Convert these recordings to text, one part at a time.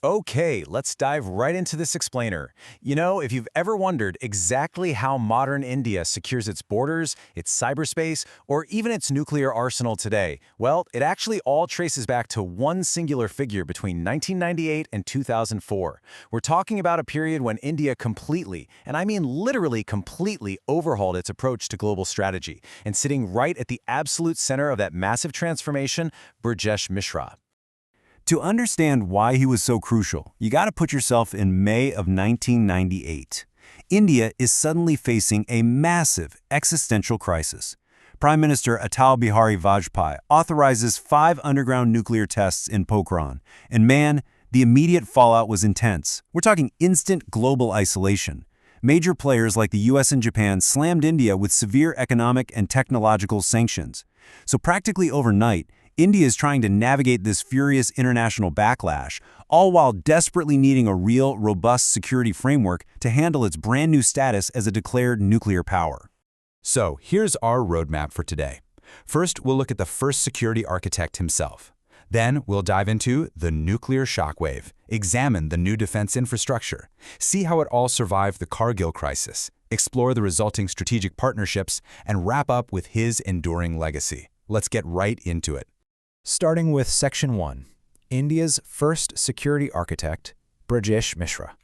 Okay, let's dive right into this explainer. If you've ever wondered exactly how modern India secures its borders, its cyberspace, or even its nuclear arsenal today, well, it actually all traces back to one singular figure between 1998 and 2004. We're talking about a period when India completely, and I mean literally completely, overhauled its approach to global strategy. And sitting right at the absolute center of that massive transformation, Burjesh Mishra. To understand why he was so crucial, you got to put yourself in May of 1998. India is suddenly facing a massive existential crisis. Prime Minister Atal Bihari Vajpayee authorizes 5 underground nuclear tests in Pokhran. And man, the immediate fallout was intense. We're talking instant global isolation. Major players like the US and Japan slammed India with severe economic and technological sanctions. So practically overnight, India is trying to navigate this furious international backlash, all while desperately needing a real, robust security framework to handle its brand new status as a declared nuclear power. So here's our roadmap for today. First, we'll look at the first security architect himself. Then we'll dive into the nuclear shockwave, examine the new defense infrastructure, see how it all survived the Kargil crisis, explore the resulting strategic partnerships, and wrap up with his enduring legacy. Let's get right into it. Starting with Section 1, India's first security architect, Burjesh Mishra.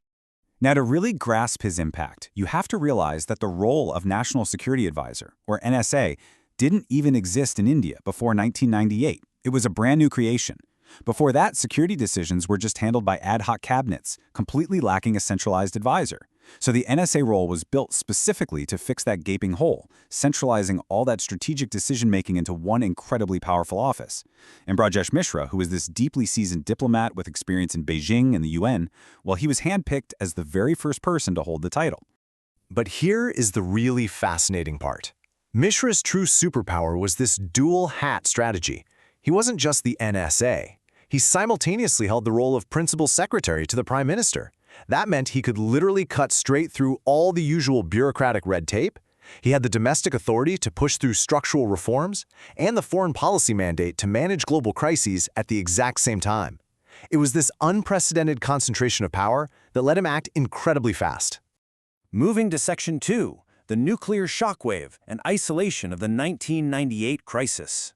Now, to really grasp his impact, you have to realize that the role of National Security Advisor, or NSA, didn't even exist in India before 1998. It was a brand new creation. Before that, security decisions were just handled by ad hoc cabinets, completely lacking a centralized advisor. So the NSA role was built specifically to fix that gaping hole, centralizing all that strategic decision-making into one incredibly powerful office. And Burjesh Mishra, who is this deeply seasoned diplomat with experience in Beijing and the UN, well, he was handpicked as the very first person to hold the title. But here is the really fascinating part. Mishra's true superpower was this dual-hat strategy. He wasn't just the NSA. He simultaneously held the role of principal secretary to the prime minister. That meant he could literally cut straight through all the usual bureaucratic red tape. He had the domestic authority to push through structural reforms and the foreign policy mandate to manage global crises at the exact same time. It was this unprecedented concentration of power that let him act incredibly fast. Moving to Section 2, the nuclear shockwave and isolation of the 1998 crisis.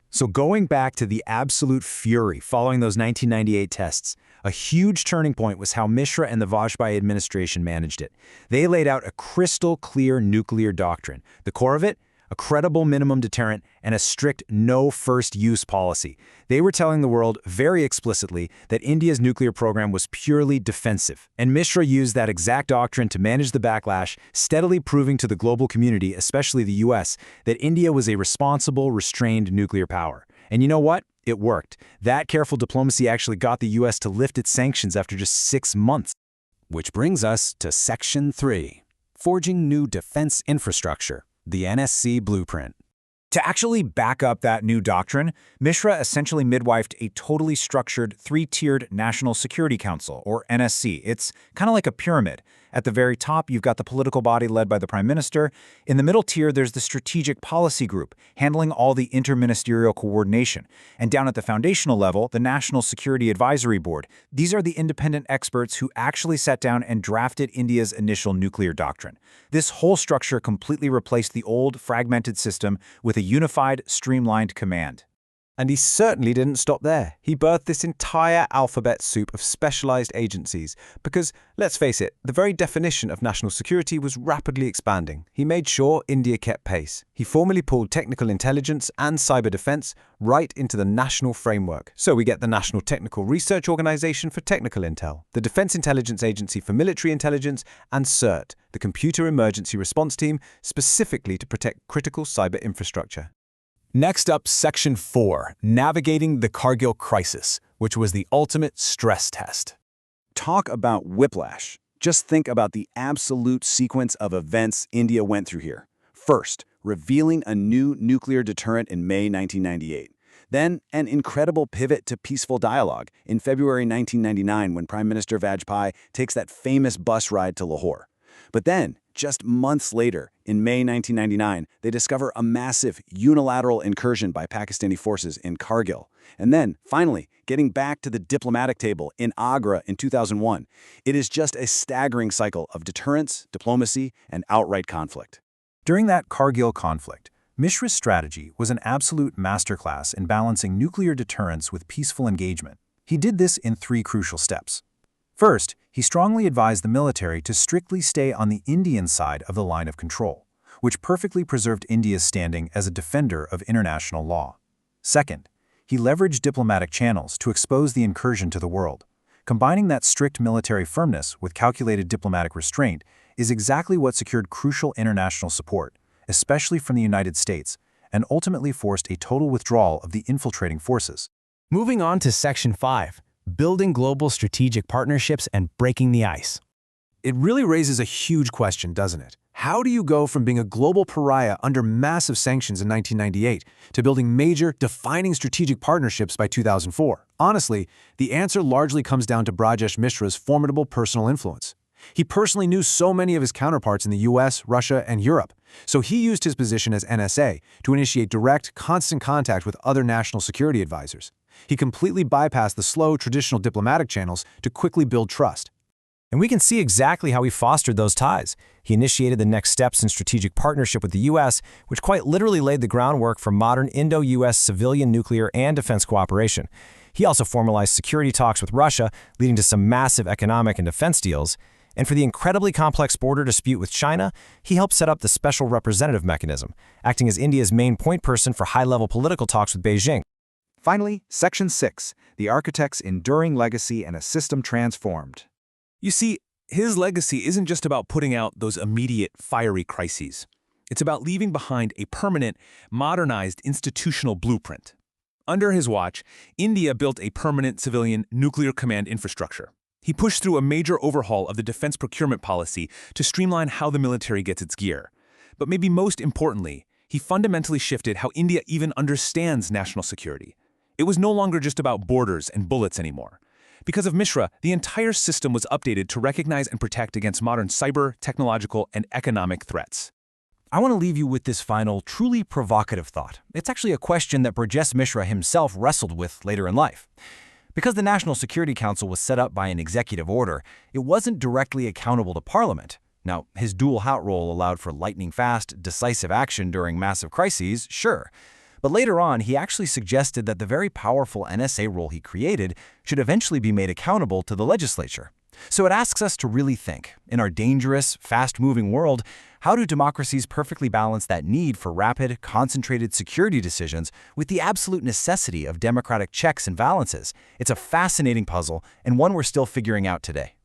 So going back to the absolute fury following those 1998 tests, a huge turning point was how Mishra and the Vajpayee administration managed it. They laid out a crystal-clear nuclear doctrine. The core of it? A credible minimum deterrent and a strict no-first-use policy. They were telling the world very explicitly that India's nuclear program was purely defensive. And Mishra used that exact doctrine to manage the backlash, steadily proving to the global community, especially the US, that India was a responsible, restrained nuclear power. And you know what? It worked. That careful diplomacy actually got the US to lift its sanctions after just 6 months. Which brings us to Section 3, forging new defense infrastructure. The NSC blueprint. To actually back up that new doctrine, Mishra essentially midwifed a totally structured 3-tiered National Security Council, or NSC. It's kind of like a pyramid. At the very top, you've got the political body led by the Prime Minister. In the middle tier, there's the Strategic Policy Group, handling all the interministerial coordination. And down at the foundational level, the National Security Advisory Board. These are the independent experts who actually sat down and drafted India's initial nuclear doctrine. This whole structure completely replaced the old, fragmented system with a unified, streamlined command. And he certainly didn't stop there. He birthed this entire alphabet soup of specialized agencies because, let's face it, the very definition of national security was rapidly expanding. He made sure India kept pace. He formally pulled technical intelligence and cyber defense right into the national framework. So we get the National Technical Research Organization for Technical Intel, the Defense Intelligence Agency for Military Intelligence, and CERT, the Computer Emergency Response Team, specifically to protect critical cyber infrastructure. Next up, Section 4, navigating the Kargil crisis, which was the ultimate stress test. Talk about whiplash. Just think about the absolute sequence of events India went through here. First, revealing a new nuclear deterrent in May 1998. Then, an incredible pivot to peaceful dialogue in February 1999 when Prime Minister Vajpayee takes that famous bus ride to Lahore. But then, just months later, in May 1999, they discover a massive unilateral incursion by Pakistani forces in Kargil. And then, finally, getting back to the diplomatic table in Agra in 2001, it is just a staggering cycle of deterrence, diplomacy, and outright conflict. During that Kargil conflict, Mishra's strategy was an absolute masterclass in balancing nuclear deterrence with peaceful engagement. He did this in 3 crucial steps. First, he strongly advised the military to strictly stay on the Indian side of the line of control, which perfectly preserved India's standing as a defender of international law. Second, he leveraged diplomatic channels to expose the incursion to the world. Combining that strict military firmness with calculated diplomatic restraint is exactly what secured crucial international support, especially from the United States, and ultimately forced a total withdrawal of the infiltrating forces. Moving on to Section 5, building global strategic partnerships and breaking the ice. It really raises a huge question, doesn't it? How do you go from being a global pariah under massive sanctions in 1998 to building major, defining strategic partnerships by 2004? Honestly, the answer largely comes down to Brajesh Mishra's formidable personal influence. He personally knew so many of his counterparts in the US, Russia, and Europe, so he used his position as NSA to initiate direct, constant contact with other national security advisors. He completely bypassed the slow, traditional diplomatic channels to quickly build trust. And we can see exactly how he fostered those ties. He initiated the next steps in strategic partnership with the U.S., which quite literally laid the groundwork for modern Indo-U.S. civilian nuclear and defense cooperation. He also formalized security talks with Russia, leading to some massive economic and defense deals. And for the incredibly complex border dispute with China, he helped set up the Special Representative Mechanism, acting as India's main point person for high-level political talks with Beijing. Finally, Section 6, the architect's enduring legacy and a system transformed. You see, his legacy isn't just about putting out those immediate, fiery crises. It's about leaving behind a permanent, modernized institutional blueprint. Under his watch, India built a permanent civilian nuclear command infrastructure. He pushed through a major overhaul of the defense procurement policy to streamline how the military gets its gear. But maybe most importantly, he fundamentally shifted how India even understands national security. It was no longer just about borders and bullets anymore. Because of Mishra, the entire system was updated to recognize and protect against modern cyber, technological, and economic threats. I want to leave you with this final, truly provocative thought. It's actually a question that Brajesh Mishra himself wrestled with later in life. Because the National Security Council was set up by an executive order, it wasn't directly accountable to Parliament. Now, his dual-hat role allowed for lightning-fast, decisive action during massive crises, sure. But later on, he actually suggested that the very powerful NSA role he created should eventually be made accountable to the legislature. So it asks us to really think, in our dangerous, fast-moving world, how do democracies perfectly balance that need for rapid, concentrated security decisions with the absolute necessity of democratic checks and balances? It's a fascinating puzzle, and one we're still figuring out today.